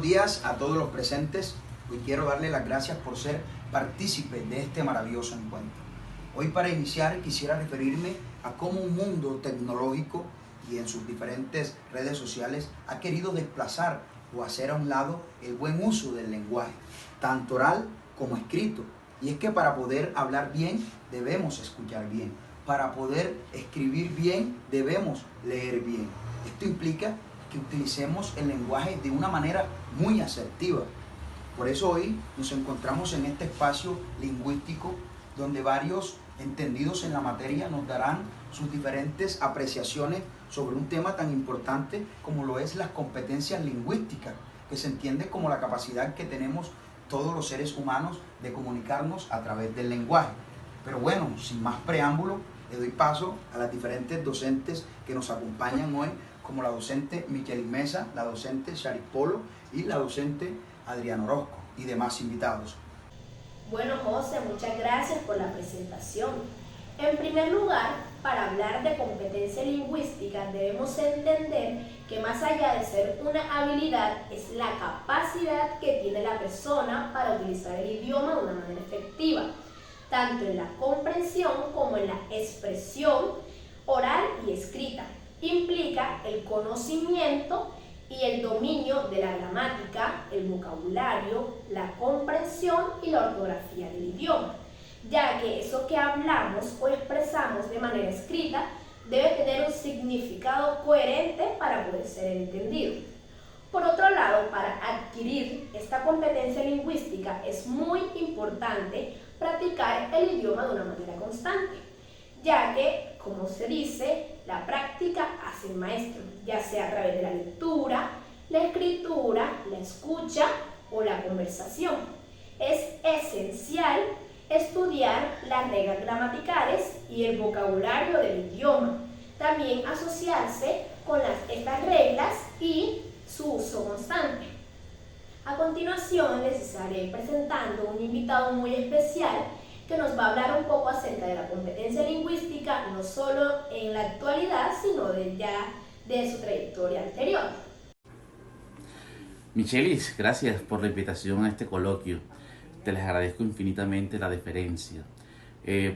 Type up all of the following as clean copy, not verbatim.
Buenos días a todos los presentes. Hoy quiero darle las gracias por ser partícipes de este maravilloso encuentro. Hoy, para iniciar, quisiera referirme a cómo un mundo tecnológico y en sus diferentes redes sociales ha querido desplazar o hacer a un lado el buen uso del lenguaje, tanto oral como escrito. Y es que para poder hablar bien debemos escuchar bien. Para poder escribir bien debemos leer bien. Esto implica que utilicemos el lenguaje de una manera muy asertiva. Por eso hoy nos encontramos en este espacio lingüístico donde varios entendidos en la materia nos darán sus diferentes apreciaciones sobre un tema tan importante como lo es las competencias lingüísticas, que se entiende como la capacidad que tenemos todos los seres humanos de comunicarnos a través del lenguaje. Pero bueno, sin más preámbulo, le doy paso a las diferentes docentes que nos acompañan hoy, como la docente Michelis Mesa, la docente Charis Polo y la docente Adriana Orozco y demás invitados. Bueno, José, muchas gracias por la presentación. En primer lugar, para hablar de competencia lingüística debemos entender que más allá de ser una habilidad, es la capacidad que tiene la persona para utilizar el idioma de una manera efectiva, tanto en la comprensión como en la expresión oral y escrita. Implica el conocimiento y el dominio de la gramática, el vocabulario, la comprensión y la ortografía del idioma, ya que eso que hablamos o expresamos de manera escrita debe tener un significado coherente para poder ser entendido. Por otro lado, para adquirir esta competencia lingüística es muy importante practicar el idioma de una manera constante, ya que, como se dice, la práctica hace el maestro, ya sea a través de la lectura, la escritura, la escucha o la conversación. Es esencial estudiar las reglas gramaticales y el vocabulario del idioma, también asociarse con estas reglas y su uso constante. A continuación les estaré presentando un invitado muy especial que nos va a hablar un poco acerca de la competencia lingüística, no solo en la actualidad, sino de su trayectoria anterior. Michelis, gracias por la invitación a este coloquio. Te les agradezco infinitamente la deferencia.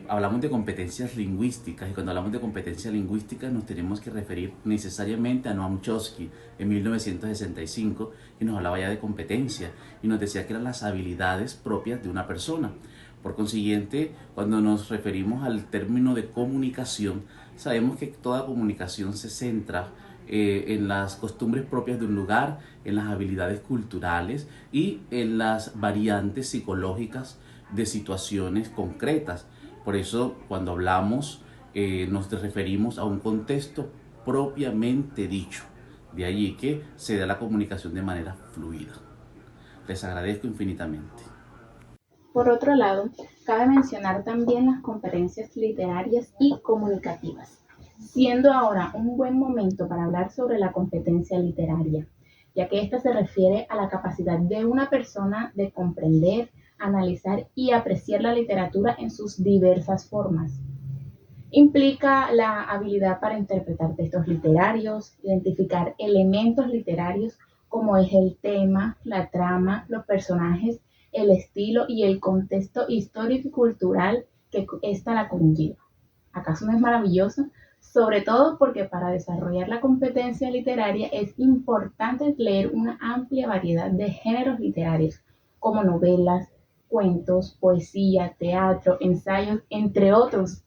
Hablamos de competencias lingüísticas y cuando hablamos de competencias lingüísticas nos tenemos que referir necesariamente a Noam Chomsky en 1965, que nos hablaba ya de competencia y nos decía que eran las habilidades propias de una persona. Por consiguiente, cuando nos referimos al término de comunicación, sabemos que toda comunicación se centra en las costumbres propias de un lugar, en las habilidades culturales y en las variantes psicológicas de situaciones concretas. Por eso, cuando hablamos, nos referimos a un contexto propiamente dicho. De allí que se da la comunicación de manera fluida. Les agradezco infinitamente. Por otro lado, cabe mencionar también las competencias literarias y comunicativas, siendo ahora un buen momento para hablar sobre la competencia literaria, ya que esta se refiere a la capacidad de una persona de comprender, analizar y apreciar la literatura en sus diversas formas. Implica la habilidad para interpretar textos literarios, identificar elementos literarios como es el tema, la trama, los personajes, el estilo y el contexto histórico y cultural que ésta la conlleva. ¿Acaso no es maravilloso? Sobre todo porque para desarrollar la competencia literaria es importante leer una amplia variedad de géneros literarios, como novelas, cuentos, poesía, teatro, ensayos, entre otros.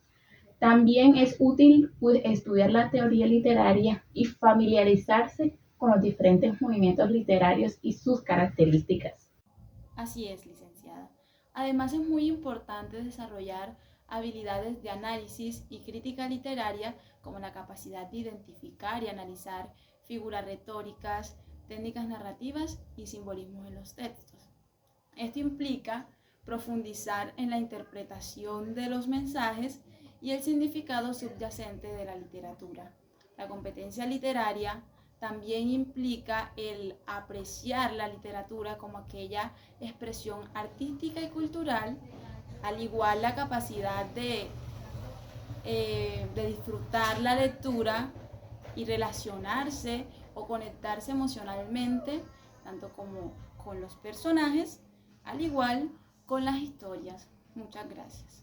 También es útil estudiar la teoría literaria y familiarizarse con los diferentes movimientos literarios y sus características. Así es, licenciada. Además, es muy importante desarrollar habilidades de análisis y crítica literaria como la capacidad de identificar y analizar figuras retóricas, técnicas narrativas y simbolismos en los textos. Esto implica profundizar en la interpretación de los mensajes y el significado subyacente de la literatura. La competencia literaria también implica el apreciar la literatura como aquella expresión artística y cultural, al igual la capacidad de disfrutar la lectura y relacionarse o conectarse emocionalmente tanto como con los personajes, al igual con las historias. Muchas gracias.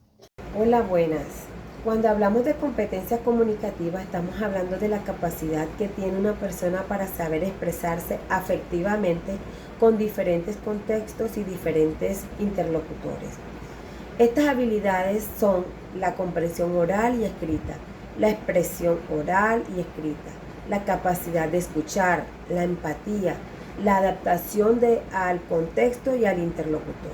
Hola, buenas. Cuando hablamos de competencia comunicativa, estamos hablando de la capacidad que tiene una persona para saber expresarse afectivamente con diferentes contextos y diferentes interlocutores. Estas habilidades son la comprensión oral y escrita, la expresión oral y escrita, la capacidad de escuchar, la empatía, la adaptación al contexto y al interlocutor.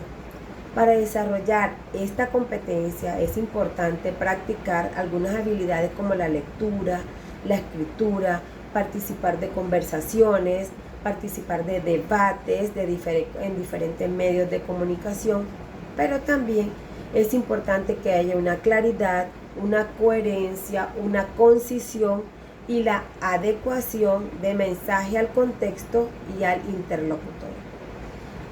Para desarrollar esta competencia es importante practicar algunas habilidades como la lectura, la escritura, participar de conversaciones, participar de debates en diferentes medios de comunicación, pero también es importante que haya una claridad, una coherencia, una concisión y la adecuación de mensaje al contexto y al interlocutor.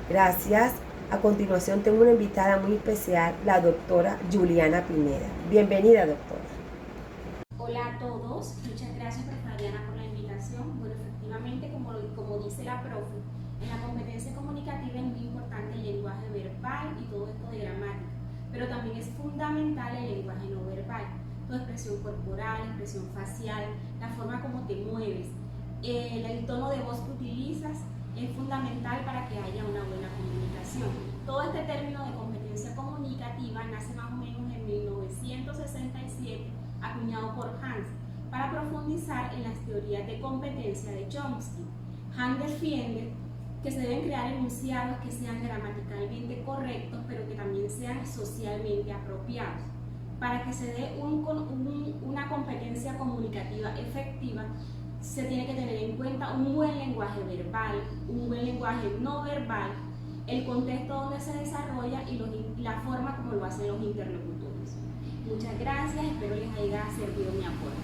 Gracias. A continuación tengo una invitada muy especial, la doctora Juliana Pineda. Bienvenida, doctora. Hola a todos, muchas gracias Fabiana por la invitación. Bueno, efectivamente, como dice la profe, en la competencia comunicativa es muy importante el lenguaje verbal y todo esto de gramática, pero también es fundamental el lenguaje no verbal, tu expresión corporal, expresión facial, la forma como te mueves, el tono de voz que utilizas es fundamental para que haya una buena comunicación. Todo este término de competencia comunicativa nace más o menos en 1967, acuñado por Hans, para profundizar en las teorías de competencia de Chomsky. Hans defiende que se deben crear enunciados que sean gramaticalmente correctos, pero que también sean socialmente apropiados. Para que se dé una competencia comunicativa efectiva, se tiene que tener en cuenta un buen lenguaje verbal, un buen lenguaje no verbal, el contexto donde se desarrolla y la forma como lo hacen los interlocutores. Muchas gracias, espero les haya servido mi aporte.